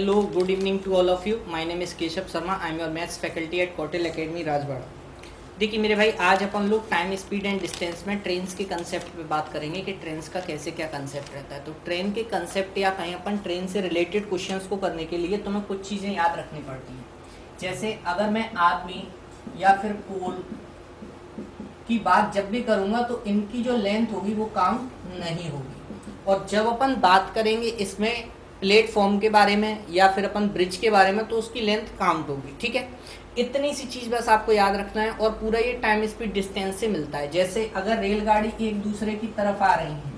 Hello, good evening to all of you. My name is Keshav Sharma. I am your maths faculty at Kotel academy Rajwada. देखिए मेरे भाई, आज अपन लोग टाइम स्पीड एंड डिस्टेंस में ट्रेन्स के कंसेप्ट पे बात करेंगे कि ट्रेन्स का कैसे क्या कंसेप्ट रहता है. तो ट्रेन के कंसेप्ट या कहीं अपन ट्रेन से रिलेटेड क्वेश्चंस को करने के लिए तुम्हें कुछ चीज़ें याद रखनी पड़ती हैं. जैसे अगर मैं आदमी या फिर पोल की बात जब भी करूँगा तो इनकी जो लेंथ होगी वो काउंट नहीं होगी. और जब अपन बात करेंगे इसमें प्लेटफॉर्म के बारे में या फिर अपन ब्रिज के बारे में तो उसकी लेंथ काउंट होगी. ठीक है, इतनी सी चीज़ बस आपको याद रखना है. और पूरा ये टाइम स्पीड डिस्टेंस से मिलता है. जैसे अगर रेलगाड़ी एक दूसरे की तरफ आ रही है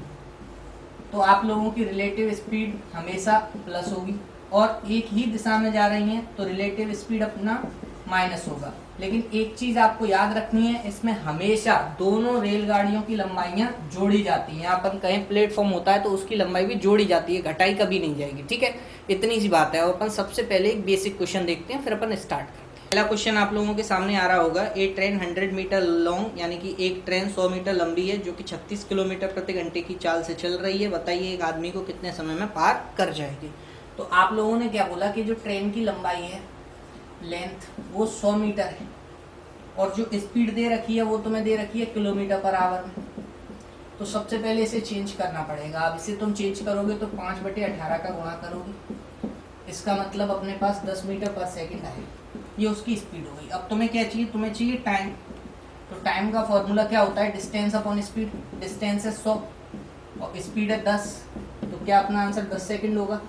तो आप लोगों की रिलेटिव स्पीड हमेशा प्लस होगी, और एक ही दिशा में जा रही हैं तो रिलेटिव स्पीड अपना माइनस होगा. लेकिन एक चीज़ आपको याद रखनी है, इसमें हमेशा दोनों रेलगाड़ियों की लंबाइयाँ जोड़ी जाती हैं. अपन कहीं प्लेटफॉर्म होता है तो उसकी लंबाई भी जोड़ी जाती है, घटाई कभी नहीं जाएगी. ठीक है, इतनी सी बात है. और अपन सबसे पहले एक बेसिक क्वेश्चन देखते हैं, फिर अपन स्टार्ट करते हैं. पहला क्वेश्चन आप लोगों के सामने आ रहा होगा. ए ट्रेन 100 मीटर लॉन्ग, यानी कि एक ट्रेन 100 मीटर लंबी है जो कि 36 किलोमीटर प्रति घंटे की चाल से चल रही है. बताइए एक आदमी को कितने समय में पार कर जाएगी. तो आप लोगों ने क्या बोला कि जो ट्रेन की लंबाई है, लेंथ, वो 100 मीटर है, और जो स्पीड दे रखी है वो तुम्हें दे रखी है किलोमीटर पर आवर में. तो सबसे पहले इसे चेंज करना पड़ेगा. अब इसे तुम चेंज करोगे तो 5/18 का गुणा करोगे, इसका मतलब अपने पास 10 मीटर पर सेकंड आए. ये उसकी स्पीड हो गई. अब तुम्हें क्या चाहिए? तुम्हें चाहिए टाइम. तो टाइम का फॉर्मूला क्या होता है? Distance upon speed. डिस्टेंस है 100 और स्पीड है 10, तो क्या अपना आंसर 10 सेकंड होगा.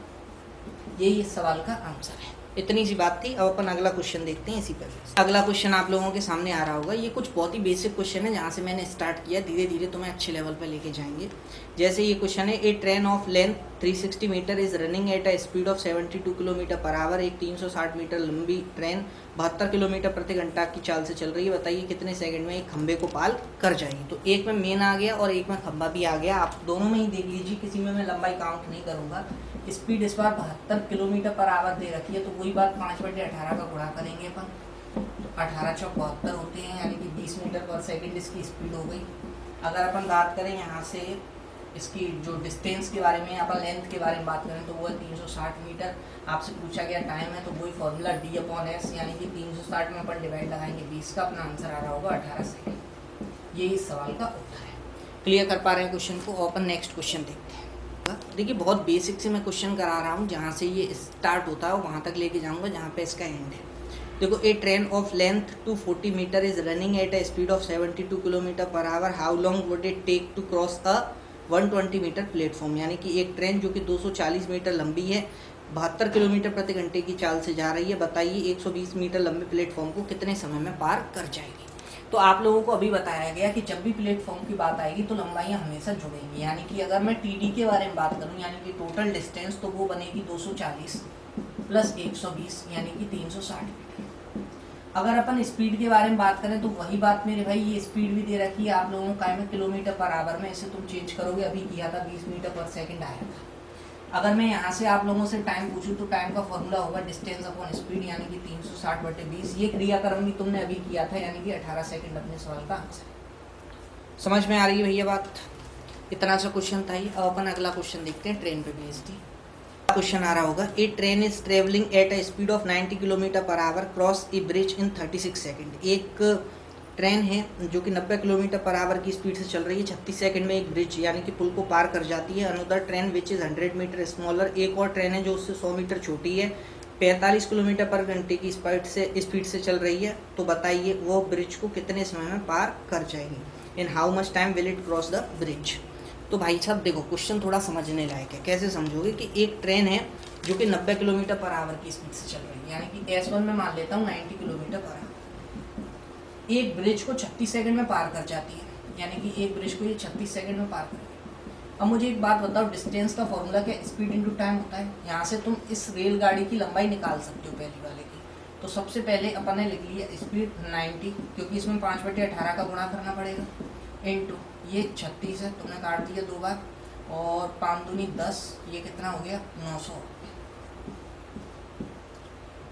यही इस सवाल का आंसर है. इतनी सी बात थी. अब अपन अगला क्वेश्चन देखते हैं. इसी पर अगला क्वेश्चन आप लोगों के सामने आ रहा होगा. ये कुछ बहुत ही बेसिक क्वेश्चन है, जहाँ से मैंने स्टार्ट किया. धीरे धीरे तुम्हें अच्छे लेवल पर लेके जाएंगे. जैसे ये क्वेश्चन है, a train of length 360 metre is running at a speed of 72 kilometre per hour. एक 360 मीटर लंबी ट्रेन 72 किलोमीटर प्रति घंटा की चाल से चल रही है. बताइए कितने सेकंड में एक खंबे को पार कर जाएगी. तो एक में मेन आ गया और एक में खंबा भी आ गया. आप दोनों में ही देख लीजिए, किसी में मैं लंबाई काउंट नहीं करूँगा. स्पीड इस बार 72 किलोमीटर पर आवर दे रखी है, तो वही बात 5/18 का गुणा करेंगे अपन. तो 18 × 72 होते हैं, यानी कि 20 मीटर पर सेकंड इसकी स्पीड हो गई. अगर अपन बात करें यहाँ से इसकी जो डिस्टेंस के बारे में, अपन लेंथ के बारे में बात करें तो वो है 360 मीटर. आपसे पूछा गया टाइम है, तो वही फॉर्मूला D/S, यानी कि 360 में अपन डिवाइड लगाएंगे 20 का, अपना आंसर आ रहा होगा 18 सेकेंड. यही इस सवाल का उत्तर है. क्लियर कर पा रहे हैं क्वेश्चन को? अपन नेक्स्ट क्वेश्चन देखते हैं. देखिए बहुत बेसिक से मैं क्वेश्चन करा रहा हूँ. जहाँ से ये स्टार्ट होता है वहाँ तक लेके जाऊँगा जहाँ पे इसका एंड है. देखो, a train of length 240 metre is running at a speed of 72 kilometre per hour. How long would it take to cross a 120 metre platform. यानी कि एक ट्रेन जो कि 240 मीटर लंबी है, 72 किलोमीटर प्रति घंटे की चाल से जा रही है. बताइए 120 मीटर लंबे प्लेटफॉर्म को कितने समय में पार कर जाएगी. तो आप लोगों को अभी बताया गया कि जब भी प्लेटफॉर्म की बात आएगी तो लंबाइयाँ हमेशा जुड़ेंगी. यानी कि अगर मैं TD के बारे में बात करूँ, यानी कि टोटल डिस्टेंस, तो वो बनेगी 240 प्लस 120, यानी कि 360 मीटर. अगर अपन स्पीड के बारे में बात करें तो वही बात मेरे भाई, ये स्पीड भी दे रखी है आप लोगों का में किलोमीटर पर आवर में. इसे तुम चेंज करोगे, अभी किया था 20 मीटर पर सेकेंड आया था. अगर मैं यहाँ से आप लोगों से टाइम पूछूं तो टाइम का फॉर्मूला होगा डिस्टेंस अपॉन स्पीड, यानी कि 360/20. ये क्रियाक्रम भी तुमने अभी किया था, यानी कि 18 सेकंड अपने सवाल का आंसर. समझ में आ रही है भैया बात? इतना सा क्वेश्चन था ये. अब अपन अगला क्वेश्चन देखते हैं. ट्रेन पे बेस्ड क्वेश्चन आ रहा होगा. A train is travelling at a speed of 90 kilometre per hour cross a bridge in 36 second. एक ट्रेन है जो कि 90 किलोमीटर पर आवर की स्पीड से चल रही है, 36 सेकंड में एक ब्रिज यानी कि पुल को पार कर जाती है. Another train which is 100 metre smaller. एक और ट्रेन है जो उससे 100 मीटर छोटी है, 45 किलोमीटर पर घंटे की स्पीड से चल रही है. तो बताइए वो ब्रिज को कितने समय में पार कर जाएगी. In how much time will it cross the bridge. तो भाई साहब देखो, क्वेश्चन थोड़ा समझने लायक है. कैसे समझोगे कि एक ट्रेन है जो कि 90 किलोमीटर पर आवर की स्पीड से चल रही है, यानी कि S1 में मान लेता हूँ 90 किलोमीटर पर आवर. एक ब्रिज को 36 सेकंड में पार कर जाती है, यानी कि एक ब्रिज को ये 36 सेकंड में पार करेगी. अब मुझे एक बात बताओ, डिस्टेंस का फॉर्मूला क्या? स्पीड इनटू टाइम होता है. यहाँ से तुम इस रेलगाड़ी की लंबाई निकाल सकते हो पहली वाले की. तो सबसे पहले अपन ने लिख लिया स्पीड 90, क्योंकि इसमें 5/18 का गुणा करना पड़ेगा, इनटू ये 36 है, तुमने काट दिया 2 बार, और 5 दूनी 10, ये कितना हो गया? 900.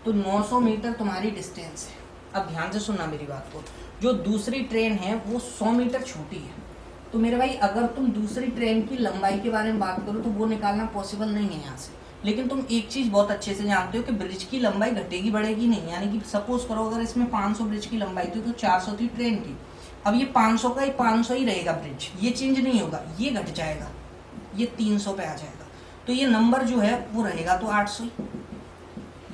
तो 900 मीटर तुम्हारी डिस्टेंस है. अब ध्यान से सुनना मेरी बात को. जो दूसरी ट्रेन है वो 100 मीटर छोटी है. तो मेरे भाई अगर तुम दूसरी ट्रेन की लंबाई के बारे में बात करो तो वो निकालना पॉसिबल नहीं है यहाँ से, लेकिन तुम एक चीज़ बहुत अच्छे से जानते हो कि ब्रिज की लंबाई घटेगी बढ़ेगी नहीं। यानी कि सपोज करो अगर इसमें 500 ब्रिज की लंबाई थी तो 400 थी ट्रेन की, अब ये 500 का ही 500 ही रहेगा ब्रिज, ये चेंज नहीं होगा, ये घट जाएगा, ये 300 पे आ जाएगा, तो ये नंबर जो है वो रहेगा तो 800 ही।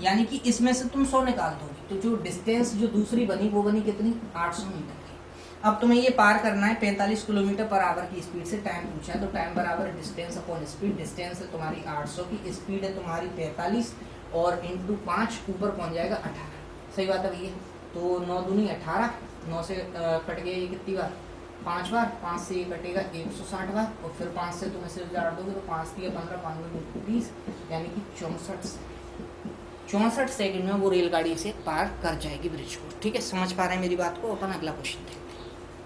यानी कि इसमें से तुम 100 निकाल दोगे तो जो डिस्टेंस जो दूसरी बनी वो बनी कितनी, 800 मीटर की। अब तुम्हें ये पार करना है 45 किलोमीटर पर आवर की स्पीड से, टाइम पूछा है तो टाइम बराबर डिस्टेंस अपॉन स्पीड, डिस्टेंस है तुम्हारी 800 की, स्पीड है तुम्हारी 45 और इंटू 5 ऊपर पहुंच जाएगा 18। सही बात है भैया। तो 9 दूनी 18, 9 से कट गया ये कितनी बार, 5 बार, 5 से ये कटेगा 160 बार, और फिर 5 से तुम इसे उजाड़ दोगे तो 5 दिया 15, 5 दूनी 20, यानी कि 64 सेकंड में वो रेलगाड़ी से पार कर जाएगी ब्रिज को। ठीक है, समझ पा रहे हैं मेरी बात को। अपन अगला क्वेश्चन देखते हैं।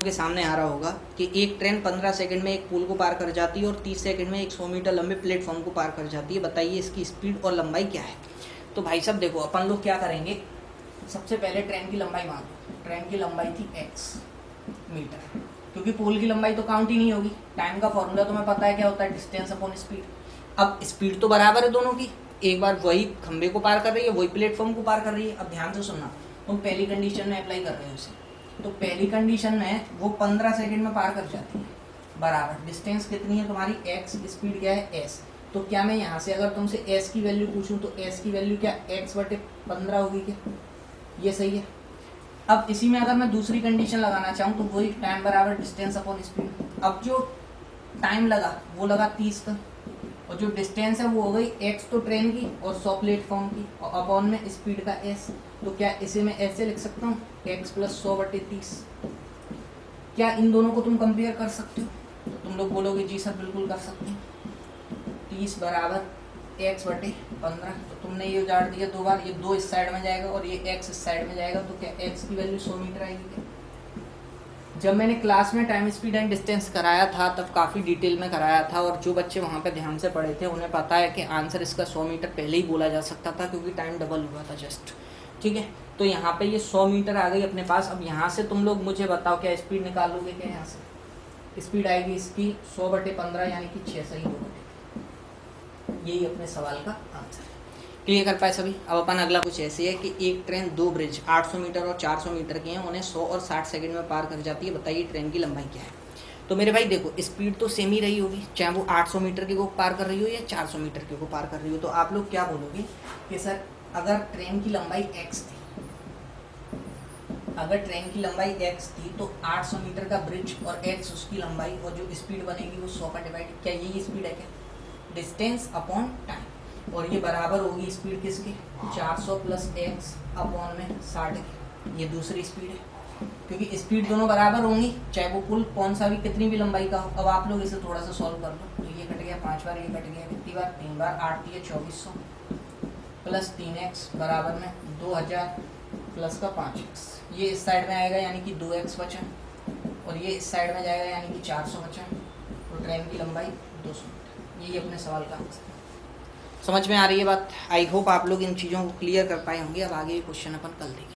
के सामने आ रहा होगा कि एक ट्रेन 15 सेकंड में एक पुल को पार कर जाती है और 30 सेकंड में एक 100 मीटर लंबे प्लेटफॉर्म को पार कर जाती है, बताइए इसकी स्पीड और लंबाई क्या है। तो भाई साहब देखो, अपन लोग क्या करेंगे, सबसे पहले ट्रेन की लंबाई मान लो, ट्रेन की लंबाई थी x मीटर, क्योंकि पुल की लंबाई तो काउंट ही नहीं होगी। टाइम का फॉर्मूला तुम्हें पता है क्या होता है, डिस्टेंस अपॉन स्पीड। अब स्पीड तो बराबर है दोनों की, एक बार वही खंबे को पार कर रही है, वही प्लेटफॉर्म को पार कर रही है। अब ध्यान से सुनना, तुम पहली कंडीशन में अप्लाई कर रहे हो इसे, तो पहली कंडीशन में वो 15 सेकंड में पार कर जाती है, बराबर डिस्टेंस कितनी है तुम्हारी x, स्पीड क्या है s। तो क्या मैं यहाँ से अगर तुमसे s की वैल्यू पूछूं तो s की वैल्यू क्या x/15 होगी क्या, ये सही है। अब इसी में अगर मैं दूसरी कंडीशन लगाना चाहूँ तो वही टाइम बराबर डिस्टेंस अपॉन स्पीड। अब जो टाइम लगा वो लगा 30 का, और जो डिस्टेंस है वो हो गई x तो ट्रेन की और 100 प्लेटफॉर्म की, और अपॉन में स्पीड का s। तो क्या इसे मैं ऐसे लिख सकता हूँ x + 100/30। क्या इन दोनों को तुम कंपेयर कर सकते हो, तो तुम लोग बोलोगे जी सर बिल्कुल कर सकते हैं। 30 बराबर x/15, तो तुमने ये उजाड़ दिया दो बार, ये 2 इस साइड में जाएगा और ये x इस साइड में जाएगा, तो क्या x की वैल्यू 100 मीटर आएगी क्या। जब मैंने क्लास में टाइम स्पीड एंड डिस्टेंस कराया था तब काफ़ी डिटेल में कराया था, और जो बच्चे वहाँ पे ध्यान से पढ़े थे उन्हें पता है कि आंसर इसका 100 मीटर पहले ही बोला जा सकता था, क्योंकि टाइम डबल हुआ था जस्ट। ठीक है, तो यहाँ पे ये 100 मीटर आ गई अपने पास। अब यहाँ से तुम लोग मुझे बताओ क्या स्पीड निकालोगे क्या, यहाँ से स्पीड आएगी इसकी 100/15 यानी कि 6 सही होगा। यही अपने सवाल का आंसर है। क्लियर कर पाए सभी। अब अपन अगला कुछ ऐसे है कि एक ट्रेन 2 ब्रिज 800 मीटर और 400 मीटर के हैं, उन्हें 100 और 60 सेकंड में पार कर जाती है, बताइए ट्रेन की लंबाई क्या है। तो मेरे भाई देखो, स्पीड तो सेम ही रही होगी, चाहे वो 800 मीटर के को पार कर रही हो या 400 मीटर के को पार कर रही हो। तो आप लोग क्या बोलोगे कि सर अगर ट्रेन की लंबाई x थी, अगर ट्रेन की लंबाई x थी तो 800 मीटर का ब्रिज और x उसकी लंबाई, और जो स्पीड बनेगी वो 100 का डिवाइड, क्या यही स्पीड है क्या, डिस्टेंस अपॉन टाइम। और ये बराबर होगी स्पीड किसकी, 400 + x अपॉन में 60 की, ये दूसरी स्पीड है, क्योंकि स्पीड दोनों बराबर होंगी चाहे वो पुल कौन सा भी कितनी भी लंबाई का हो। अब आप लोग इसे थोड़ा सा सॉल्व कर लो, तो ये कट गया 5 बार, ये कट गया कितनी बार, 3 बार, 8 दिए 2400 + 3x बराबर में 2000 प्लस का 5x, ये इस साइड में आएगा यानी कि 2x बचा, और ये इस साइड में जाएगा यानी कि 400 बचा, और ट्रेन की लंबाई 200 मीटर। यही अपने सवाल का आंसर। समझ में आ रही है बात। आई होप आप लोग इन चीज़ों को क्लियर कर पाए होंगे। अब आगे ये क्वेश्चन अपन कल देखेंगे।